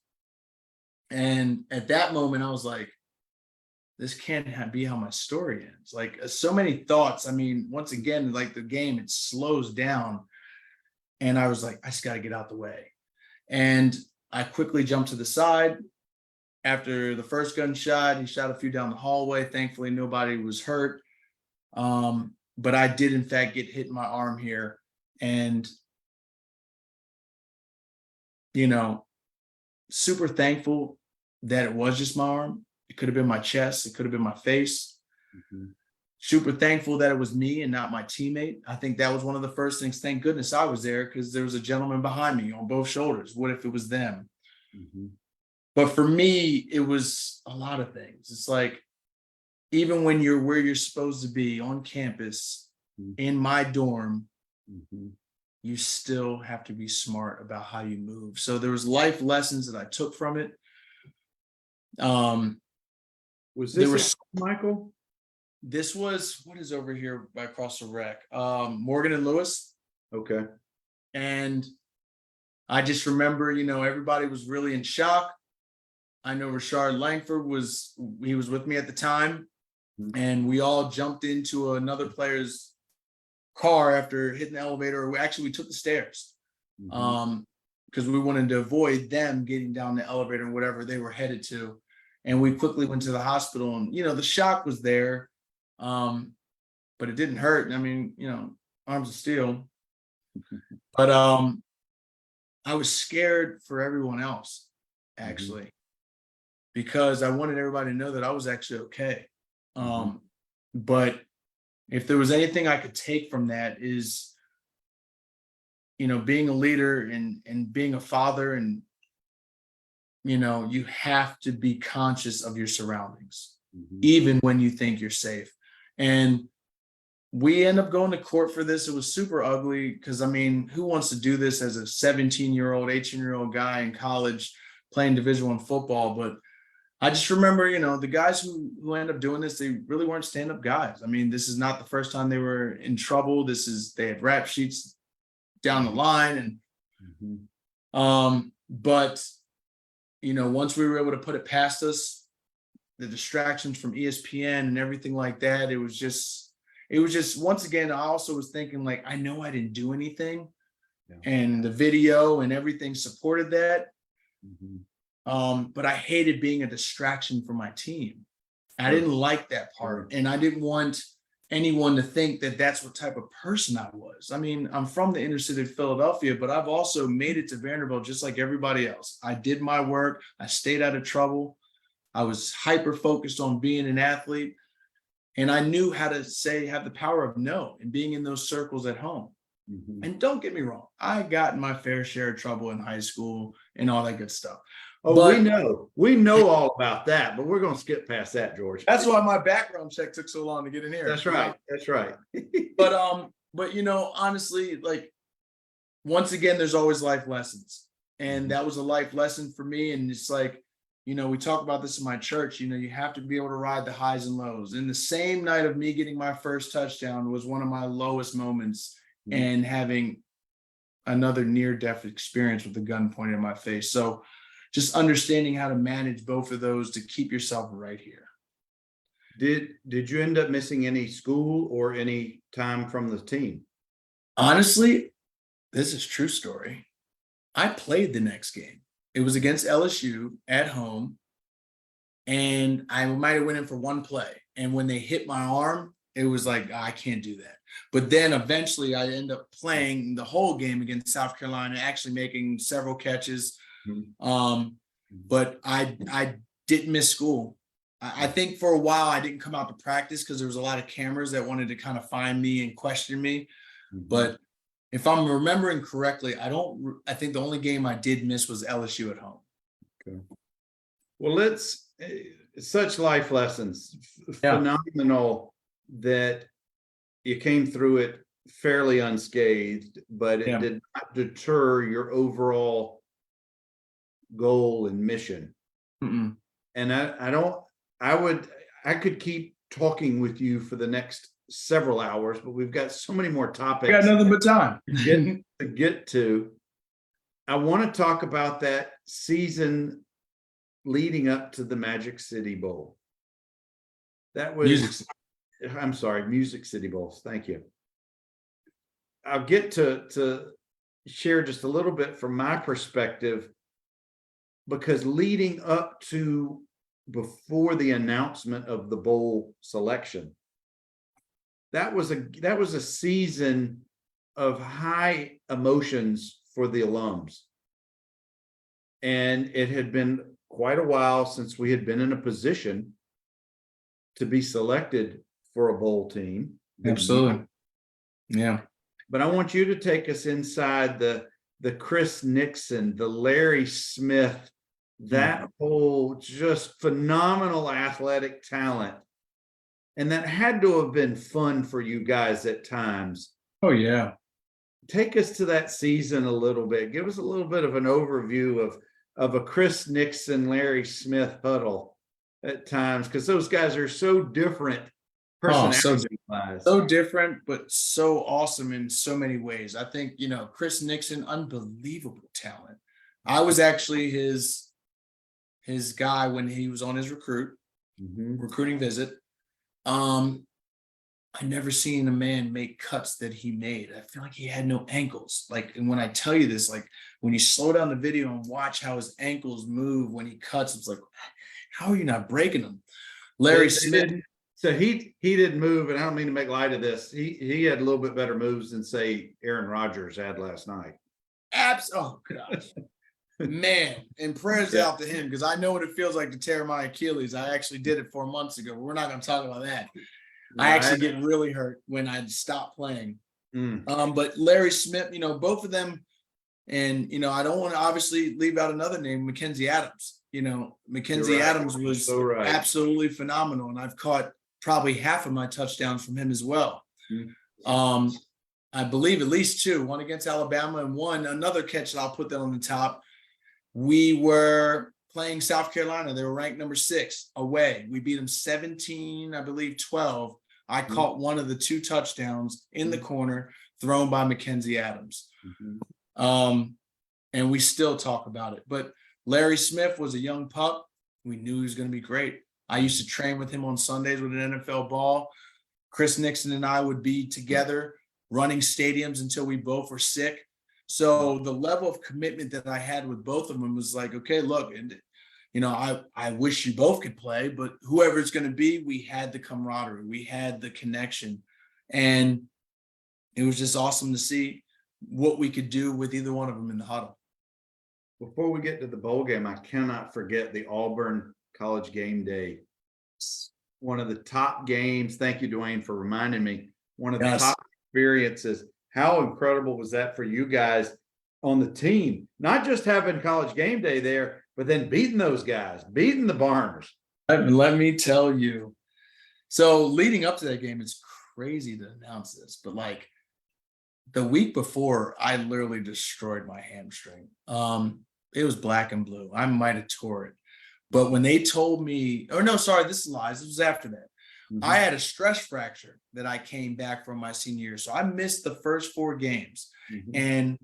And at that moment, I was like, this can't be how my story ends. Like, so many thoughts. I mean, once again, like the game, it slows down. And I was like, I just got to get out the way. And I quickly jumped to the side. After the first gunshot, he shot a few down the hallway. Thankfully, nobody was hurt. But I did, in fact, get hit in my arm here. And, super thankful that it was just my arm. It could have been my chest. It could have been my face. Mm-hmm. Super thankful that it was me and not my teammate. I think that was one of the first things. Thank goodness I was there, because there was a gentleman behind me on both shoulders. What if it was them? Mm-hmm. But for me, it was a lot of things. It's like, even when you're where you're supposed to be on campus, in my dorm, Mm-hmm. you still have to be smart about how you move. So there was life lessons that I took from it. Was There this were Michael? This was, what is over here by across the rec? Morgan and Lewis. Okay. And I just remember, everybody was really in shock. I know Rashard Langford was with me at the time, and we all jumped into another player's car after hitting the elevator. We took the stairs, because we wanted to avoid them getting down the elevator and whatever they were headed to. And we quickly went to the hospital, and, the shock was there. But it didn't hurt. I mean, arms of steel. But I was scared for everyone else, actually, because I wanted everybody to know that I was actually okay. But if there was anything I could take from that, is, being a leader and being a father, and, you have to be conscious of your surroundings, even when you think you're safe. And we end up going to court for this. It was super ugly, because, I mean, who wants to do this as a 17-year-old, 18-year-old guy in college playing Division I football? But I just remember, the guys who end up doing this, they really weren't stand-up guys. I mean, this is not the first time they were in trouble. They had rap sheets down the line. And but, once we were able to put it past us, the distractions from ESPN and everything like that, it was just, once again, I also was thinking, like, I know I didn't do anything. And the video and everything supported that. But I hated being a distraction for my team. I didn't like that part. And I didn't want anyone to think that that's what type of person I was. I mean, I'm from the inner city of Philadelphia, but I've also made it to Vanderbilt just like everybody else. I did my work. I stayed out of trouble. I was hyper focused on being an athlete. And I knew how to have the power of no, and being in those circles at home. And don't get me wrong, I got my fair share of trouble in high school and all that good stuff. Oh, we know all about that, but we're going to skip past that, George. That's why my background check took so long to get in here. That's right. That's right. But honestly, like, once again, there's always life lessons. And that was a life lesson for me. And it's like, we talk about this in my church, you have to be able to ride the highs and lows. And the same night of me getting my first touchdown was one of my lowest moments, and having another near-death experience with a gun pointed in my face. So just understanding how to manage both of those to keep yourself right here. Did you end up missing any school or any time from the team? Honestly, this is true story. I played the next game. It was against LSU at home, and I might have went in for one play. And when they hit my arm, it was like, I can't do that. But then eventually I end up playing the whole game against South Carolina, actually making several catches. But I didn't miss school. I think for a while I didn't come out to practice because there was a lot of cameras that wanted to kind of find me and question me. But if I'm remembering correctly, I think the only game I did miss was LSU at home. Okay. Well, such life lessons, phenomenal that you came through it fairly unscathed, but it did not deter your overall goal and mission. And I could keep talking with you for the next several hours, but we've got so many more topics. We got nothing but time to get to. I want to talk about that season leading up to the Magic City Bowl. That was Music City Bowls. Thank you. I'll get to share just a little bit from my perspective, because leading up to before the announcement of the bowl selection, that was a season of high emotions for the alums. And it had been quite a while since we had been in a position to be selected for a bowl team. Absolutely. Yeah. But I want you to take us inside the Chris Nixon, the Larry Smith, that whole just phenomenal athletic talent. And that had to have been fun for you guys at times. Oh, yeah. Take us to that season a little bit. Give us a little bit of an overview of a Chris Nixon, Larry Smith huddle at times, because those guys are so different personality-wise. So different, but so awesome in so many ways. I think, Chris Nixon, unbelievable talent. I was actually his guy when he was on his recruiting visit. I never seen a man make cuts that he made. I feel like he had no ankles. And when I tell you this, when you slow down the video and watch how his ankles move when he cuts, it's like, how are you not breaking them? Larry Smith. So he didn't move, and I don't mean to make light of this. He had a little bit better moves than, say, Aaron Rodgers had last night. Oh gosh. Man, and prayers out to him, because I know what it feels like to tear my Achilles. I actually did it 4 months ago. We're not going to talk about that. I actually get really hurt when I stop playing. But Larry Smith, both of them, and I don't want to obviously leave out another name, Mackenzie Adams. Mackenzie Adams was absolutely phenomenal, and I've caught probably half of my touchdowns from him as well. I believe at least 2, one against Alabama and another catch that I'll put that on the top. We were playing South Carolina. They were ranked number 6 away. We beat them 17, I believe 12. I caught one of the 2 touchdowns in the corner thrown by Mackenzie Adams. And we still talk about it. But Larry Smith was a young pup. We knew he was going to be great. I used to train with him on Sundays with an NFL ball. Chris Nixon and I would be together running stadiums until we both were sick. So the level of commitment that I had with both of them was like, okay, look, and I wish you both could play, but whoever it's going to be, we had the camaraderie, we had the connection, and it was just awesome to see what we could do with either one of them in the huddle. Before we get to the bowl game, I cannot forget the Auburn College Game Day. One of the top games. Thank you, Dwayne, for reminding me. One of the top experiences. How incredible was that for you guys on the team? Not just having College Game Day there, but then beating those guys, beating the Barners. Let me tell you. So leading up to that game, it's crazy to announce this, but like the week before, I literally destroyed my hamstring. It was black and blue. I might have tore it. But when they told me, oh no, sorry, this is lies. This was after that. I had a stress fracture that I came back from my senior year. So I missed the first 4 games. And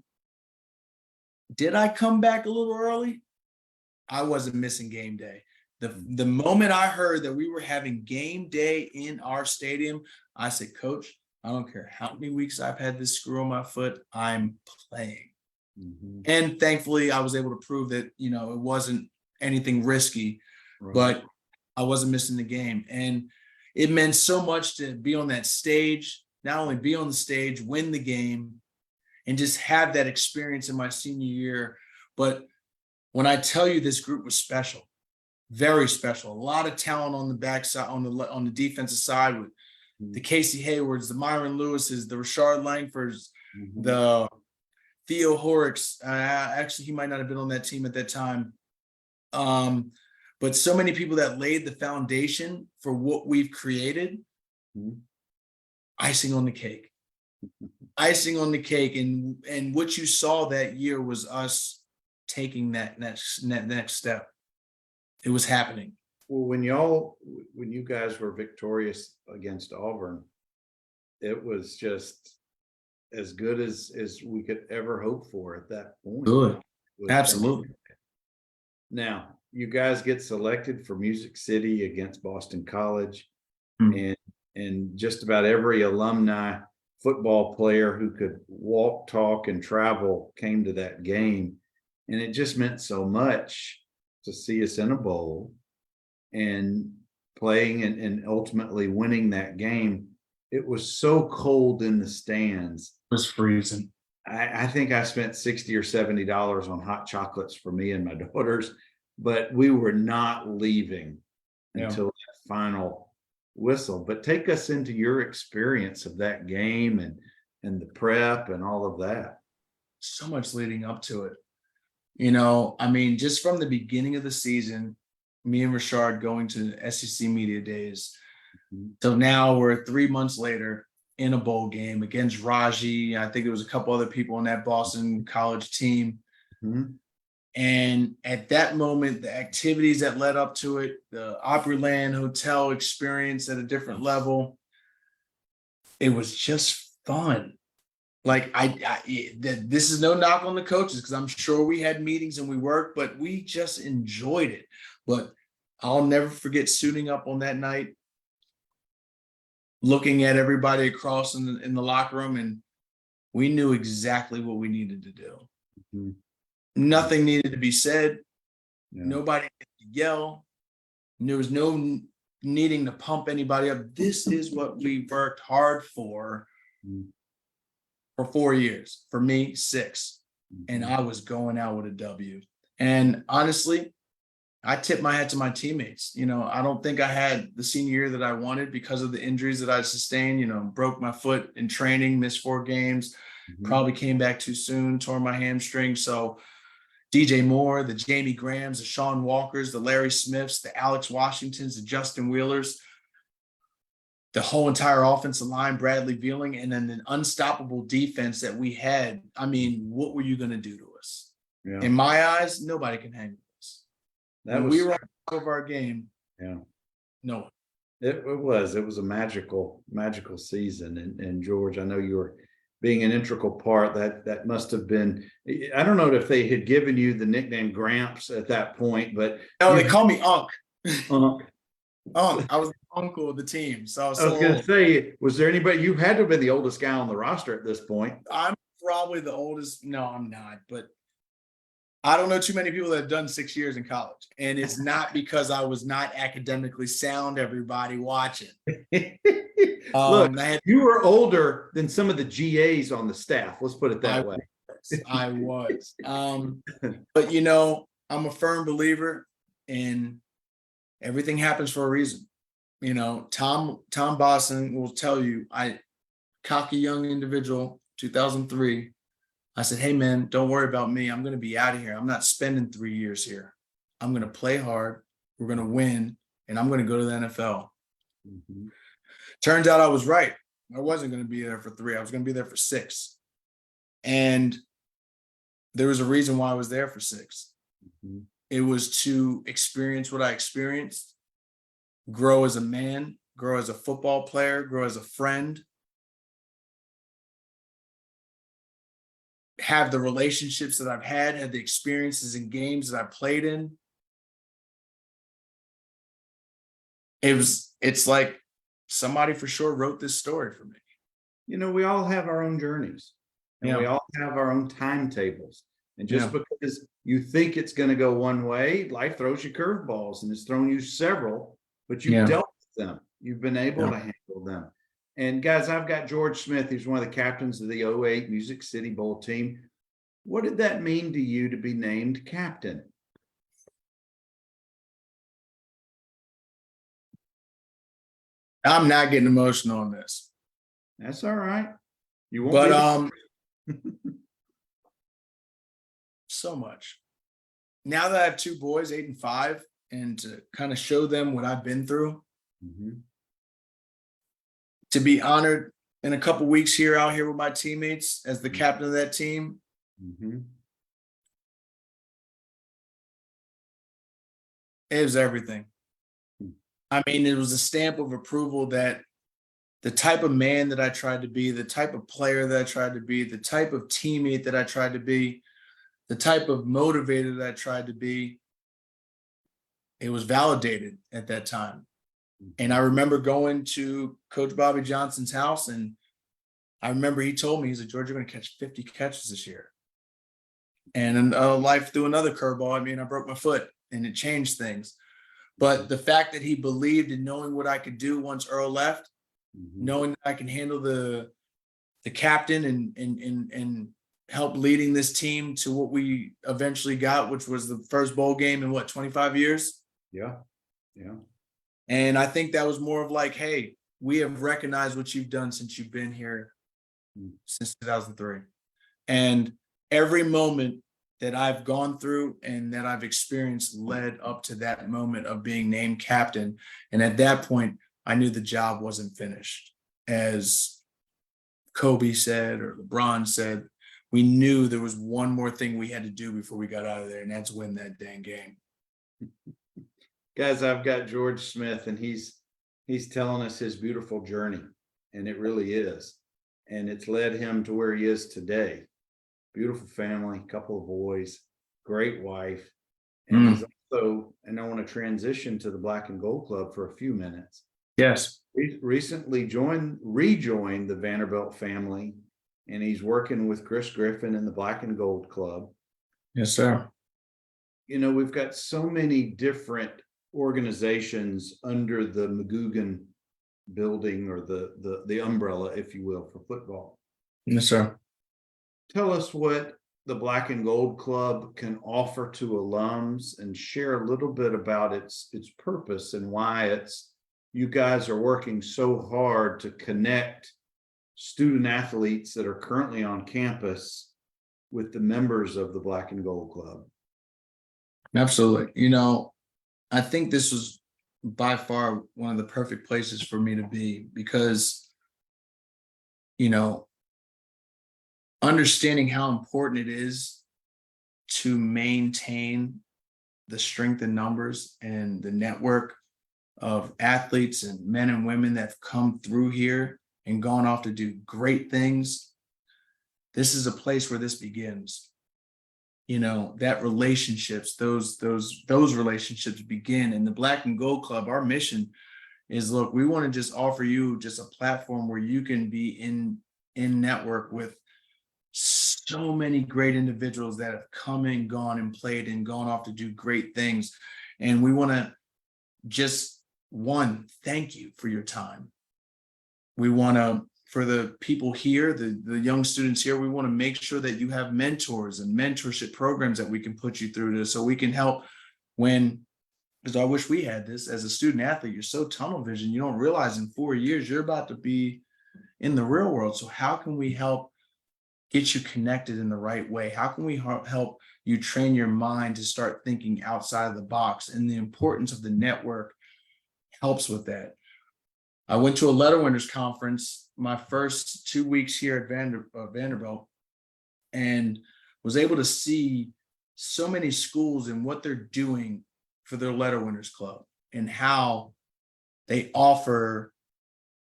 did I come back a little early? I wasn't missing game day. The moment I heard that we were having game day in our stadium, I said, Coach, I don't care how many weeks I've had this screw on my foot, I'm playing. And thankfully, I was able to prove that, you know, it wasn't anything risky, but I wasn't missing the game. And it meant so much to be on that stage, not only be on the stage, win the game, and just have that experience in my senior year. But when I tell you this group was special, very special, a lot of talent on the backside, on the defensive side with the Casey Haywards, the Myron Lewises, the Rashard Langfords, the Theo Horrocks. Actually, he might not have been on that team at that time. But so many people that laid the foundation for what we've created. Icing on the cake. Icing on the cake. And what you saw that year was us taking that next step. It was happening. Well, when you guys were victorious against Auburn, it was just as good as we could ever hope for at that point. Good. Absolutely. Now, you guys get selected for Music City against Boston College, and just about every alumni football player who could walk, talk, and travel came to that game. And it just meant so much to see us in a bowl and playing and ultimately winning that game. It was so cold in the stands. It was freezing. I think I spent $60 or $70 on hot chocolates for me and my daughters, but we were not leaving until that final whistle. But take us into your experience of that game and the prep and all of that. So much leading up to it. You know, I mean, just from the beginning of the season, me and Rashard going to SEC Media Days. So now we're 3 months later in a bowl game against Raji. I think there was a couple other people on that Boston College team. And at that moment, the activities that led up to it, the Opryland Hotel experience at a different level, it was just fun. Like this is no knock on the coaches, because I'm sure we had meetings and we worked, but we just enjoyed it. But I'll never forget suiting up on that night, looking at everybody across in the locker room, and we knew exactly what we needed to do. Nothing needed to be said. Nobody needed to yell. There was no needing to pump anybody up. This is what we worked hard for 4 years. For me, 6. And I was going out with a W. And honestly, I tip my hat to my teammates. You know, I don't think I had the senior year that I wanted because of the injuries that I sustained. You know, broke my foot in training, missed 4 games, probably came back too soon, tore my hamstring. So DJ Moore, the Jamie Grahams, the Sean Walkers, the Larry Smiths, the Alex Washingtons, the Justin Wheelers, the whole entire offensive line, Bradley Vealing, and then the unstoppable defense that we had. I mean, what were you going to do to us? In my eyes, nobody can hang with us. When we were on top of our game. No one. It was a magical season. And George, I know you were being an integral part. That must have been, I don't know if they had given you the nickname Gramps at that point, but no, they call me Unc. Unc. I was the uncle of the team. So I was going to say, was there anybody, you had to have been the oldest guy on the roster at this point? I'm probably the oldest. No, I'm not, but I don't know too many people that have done 6 years in college. And it's not because I was not academically sound, everybody watching. Look, you were older than some of the GAs on the staff. Let's put it that way. I was. But, you know, I'm a firm believer in everything happens for a reason. You know, Tom Boston will tell you, cocky young individual, 2003. I said, hey, man, don't worry about me. I'm going to be out of here. I'm not spending 3 years here. I'm going to play hard. We're going to win, and I'm going to go to the NFL. Mhm. Turns out I was right. I wasn't going to be there for 3. I was going to be there for 6. And there was a reason why I was there for 6. Mhm. It was to experience what I experienced, grow as a man, grow as a football player, grow as a friend, have the relationships that I've had the experiences in games that I played in. It's like somebody for sure wrote this story for me. You know, we all have our own journeys and we Yeah. all have our own timetables. And just Yeah. because you think it's going to go one way, life throws you curveballs, and it's thrown you several, but you've Yeah. dealt with them. You've been able to handle them. And guys, I've got George Smith, who's one of the captains of the '08 Music City Bowl team. What did that mean to you to be named captain? I'm not getting emotional on this. That's all right. You won't But be. so much. Now that I have 2 boys, 8 and 5, and to kind of show them what I've been through, Mhm. to be honored in a couple weeks here out here with my teammates as the captain of that team, Mhm. it was everything. Hmm. I mean, it was a stamp of approval that the type of man that I tried to be, the type of player that I tried to be, the type of teammate that I tried to be, the type of motivator that I tried to be, it was validated at that time. And I Mhm. remember going to Coach Bobby Johnson's house, and I remember he told me, he's like, George, you're going to catch 50 catches this year. And in life threw another curveball. I mean, I broke my foot and it changed things. But the fact that he believed in knowing what I could do once Earl left, Mhm. knowing that I can handle the captain and help leading this team to what we eventually got, which was the first bowl game in 25 years. Yeah. Yeah. And I think that was more of like, hey, we have recognized what you've done since you've been here Mm. since 2003. And every moment that I've gone through and that I've experienced led up to that moment of being named captain. And at that point, I knew the job wasn't finished. As Kobe said, or LeBron said, we knew there was one more thing we had to do before we got out of there, and that's win that dang game. Guys, I've got George Smith, and he's telling us his beautiful journey, and it really is. And it's led him to where he is today. Beautiful family, couple of boys, great wife. And he's also, and I want to transition to the Black and Gold Club for a few minutes. Yes. Recently rejoined the Vanderbilt family, and he's working with Chris Griffin in the Black and Gold Club. Yes, sir. You know, we've got so many different organizations under the McGugan building, or the umbrella, if you will, for football. Yes, sir. Tell us what the Black and Gold Club can offer to alums, and share a little bit about its purpose and why you guys are working so hard to connect student athletes that are currently on campus with the members of the Black and Gold Club. Absolutely. You know, I think this was by far one of the perfect places for me to be because, you know, understanding how important it is to maintain the strength in numbers and the network of athletes and men and women that have come through here and gone off to do great things. This is a place where this begins. You know, that relationships, those relationships begin. And the Black and Gold Club, our mission is, look, we want to just offer you just a platform where you can be in network with so many great individuals that have come and gone and played and gone off to do great things. And we want to just, one, thank you for your time. We want to, for the people here, the young students here, we want to make sure that you have mentors and mentorship programs that we can put you through to, so we can help when, because I wish we had this as a student athlete. You're so tunnel vision, you don't realize in 4 years you're about to be in the real world. So how can we help get you connected in the right way? How can we help you train your mind to start thinking outside of the box? And the importance of the network helps with that. I went to a letter winners conference my first 2 weeks here at Vanderbilt, and was able to see so many schools and what they're doing for their letter winners club, and how they offer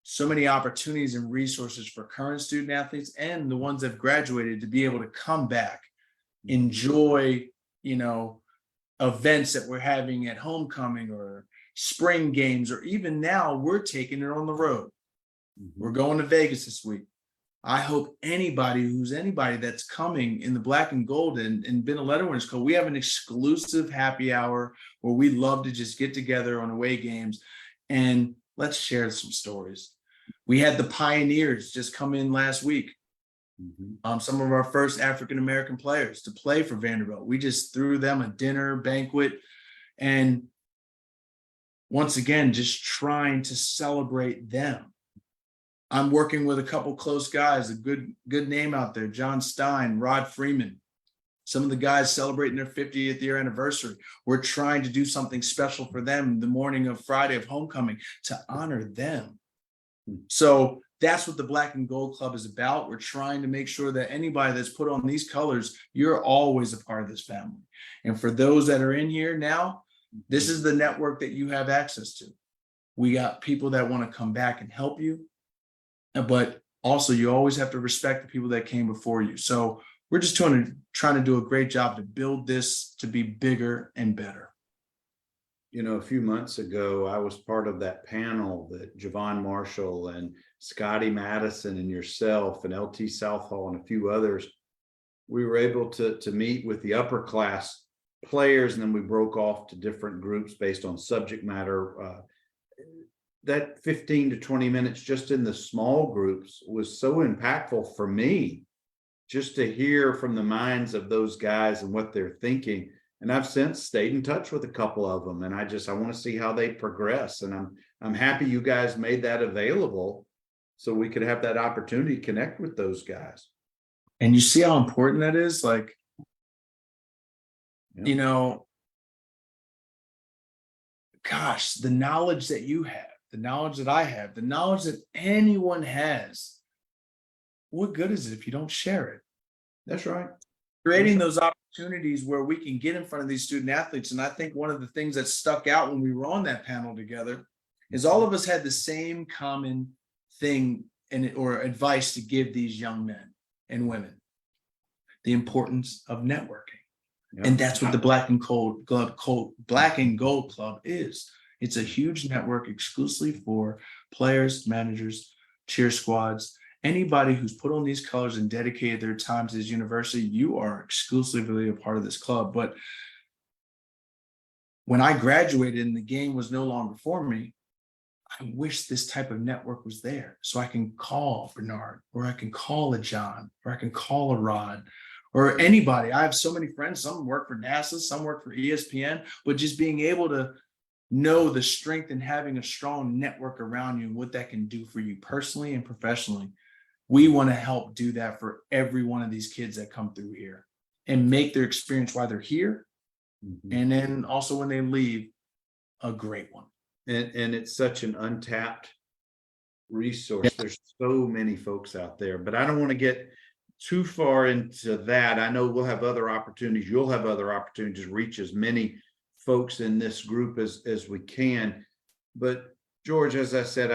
so many opportunities and resources for current student athletes and the ones that have graduated to be able to come back, enjoy, events that we're having at homecoming or spring games, or even now we're taking it on the road. We're going to Vegas this week. I hope anybody that's coming in the black and gold and been a letter winners club, we have an exclusive happy hour where we love to just get together on away games and let's share some stories. We had the Pioneers just come in last week. Some of our first African-American players to play for Vanderbilt. We just threw them a dinner banquet, and once again, just trying to celebrate them. I'm working with a couple close guys, a good name out there, John Stein, Rod Freeman, some of the guys celebrating their 50th year anniversary. We're trying to do something special for them the morning of Friday of homecoming to honor them. So that's what the Black and Gold Club is about. We're trying to make sure that anybody that's put on these colors, you're always a part of this family. And for those that are in here now, this is the network that you have access to. We got people that want to come back and help you, but also you always have to respect the people that came before you. So we're just trying to do a great job to build this to be bigger and better. A few months ago, I was part of that panel that Javon Marshall and Scotty Madison and yourself and LT Southall and a few others, we were able to meet with the upper class players, and then we broke off to different groups based on subject matter. That 15 to 20 minutes just in the small groups was so impactful for me, just to hear from the minds of those guys and what they're thinking. And I've since stayed in touch with a couple of them, and I want to see how they progress. And I'm happy you guys made that available so we could have that opportunity to connect with those guys. And you see how important that is? Like, gosh, the knowledge that you have, the knowledge that I have, the knowledge that anyone has, what good is it if you don't share it? That's right. Creating those opportunities where we can get in front of these student athletes. And I think one of the things that stuck out when we were on that panel together is all of us had the same common thing or advice to give these young men and women: the importance of networking. Yeah. And that's what the Black and Gold Club is. It's a huge network exclusively for players, managers, cheer squads, anybody who's put on these colors and dedicated their time to this university. You are exclusively a part of this club. But when I graduated and the game was no longer for me, I wish this type of network was there so I can call Bernard, or I can call a John, or I can call a Rod, or anybody. I have so many friends. Some work for NASA, some work for ESPN, but just being able to know the strength and having a strong network around you and what that can do for you personally and professionally. We want to help do that for every one of these kids that come through here and make their experience while they're here, and then also when they leave, a great one. And it's such an untapped resource. Yeah. There's so many folks out there, but I don't want to get too far into that. I know we'll have other opportunities. You'll have other opportunities to reach as many folks in this group as we can. But George, as I said,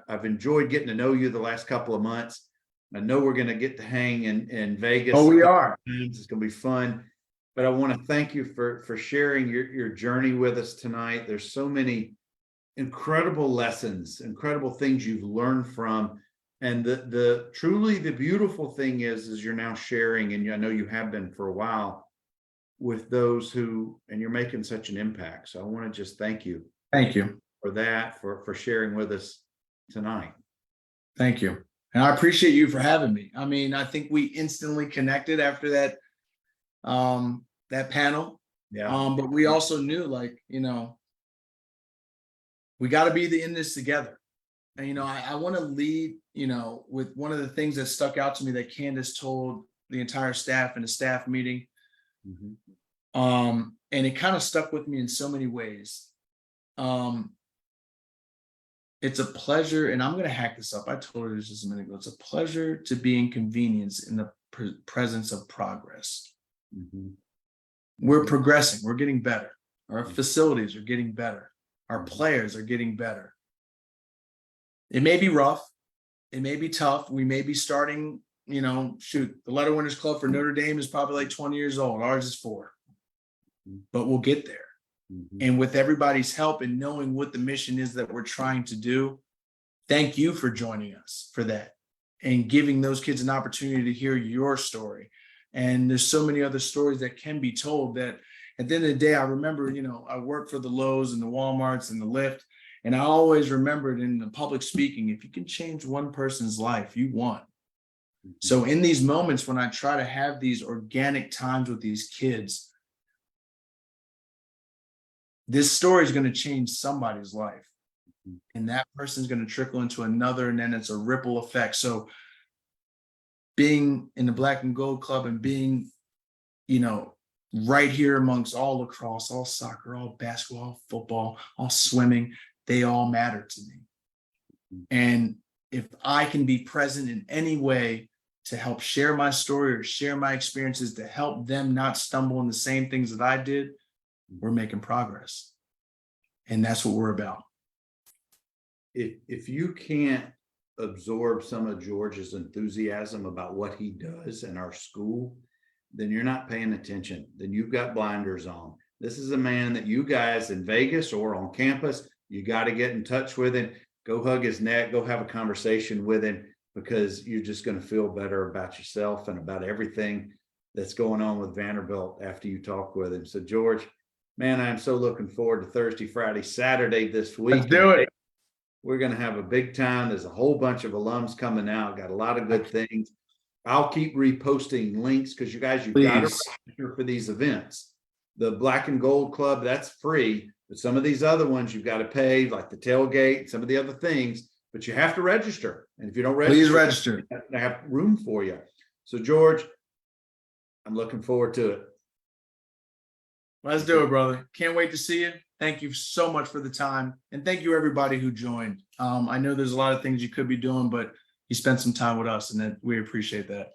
I've enjoyed getting to know you the last couple of months. I know we're going to get to hang in Vegas. Oh, we are. It's going to be fun. But I want to thank you for sharing your journey with us tonight. There's so many incredible lessons, incredible things you've learned from. And the truly the beautiful thing is you're now sharing, and I know you have been for a while, with those and you're making such an impact. So I want to just thank you. Thank you for that, for sharing with us tonight. Thank you. And I appreciate you for having me. I mean, I think we instantly connected after that panel. Yeah. But we also knew, we got to be in this together. I want to lead, with one of the things that stuck out to me that Candace told the entire staff in a staff meeting. Mhm. And it kind of stuck with me in so many ways. It's a pleasure, and I'm going to hack this up. I told her this just a minute ago. It's a pleasure to be inconvenienced in the presence of progress. Mhm. We're progressing. We're getting better. Our facilities are getting better. Our Mhm. players are getting better. It may be rough. It may be tough. We may be starting, the Letter Winners Club for Notre Dame is probably like 20 years old. Ours is 4. But we'll get there. Mhm. And with everybody's help and knowing what the mission is that we're trying to do, thank you for joining us for that and giving those kids an opportunity to hear your story. And there's so many other stories that can be told that at the end of the day, I remember, I worked for the Lowe's and the Walmarts and the Lyft. And I always remembered in the public speaking, if you can change one person's life, you won. So in these moments, when I try to have these organic times with these kids, this story is going to change somebody's life. And that person's going to trickle into another, and then it's a ripple effect. So being in the Black and Gold Club and being, right here amongst all lacrosse, all soccer, all basketball, all football, all swimming, they all matter to me. And if I can be present in any way to help share my story or share my experiences to help them not stumble in the same things that I did, we're making progress. And that's what we're about. If you can't absorb some of George's enthusiasm about what he does in our school, then you're not paying attention. Then you've got blinders on. This is a man that you guys in Vegas or on campus, you got to get in touch with him. Go hug his neck, go have a conversation with him, because you're just going to feel better about yourself and about everything that's going on with Vanderbilt after you talk with him. So George, man, I'm so looking forward to Thursday, Friday, Saturday this week. Let's do it. We're going to have a big time. There's a whole bunch of alums coming out. Got a lot of good things. I'll keep reposting links because you guys, you've got to register for these events. The Black and Gold Club, that's free. But some of these other ones you've got to pay, like the tailgate, some of the other things, but you have to register. And if you don't register, please register. I have room for you. So George, I'm looking forward to it. Let's do it, brother. Can't wait to see you. Thank you so much for the time. And thank you everybody who joined. I know there's a lot of things you could be doing, but you spent some time with us and that we appreciate that.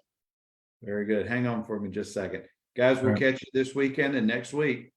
Very good. Hang on for me just a second. Guys, we'll catch you this weekend and next week.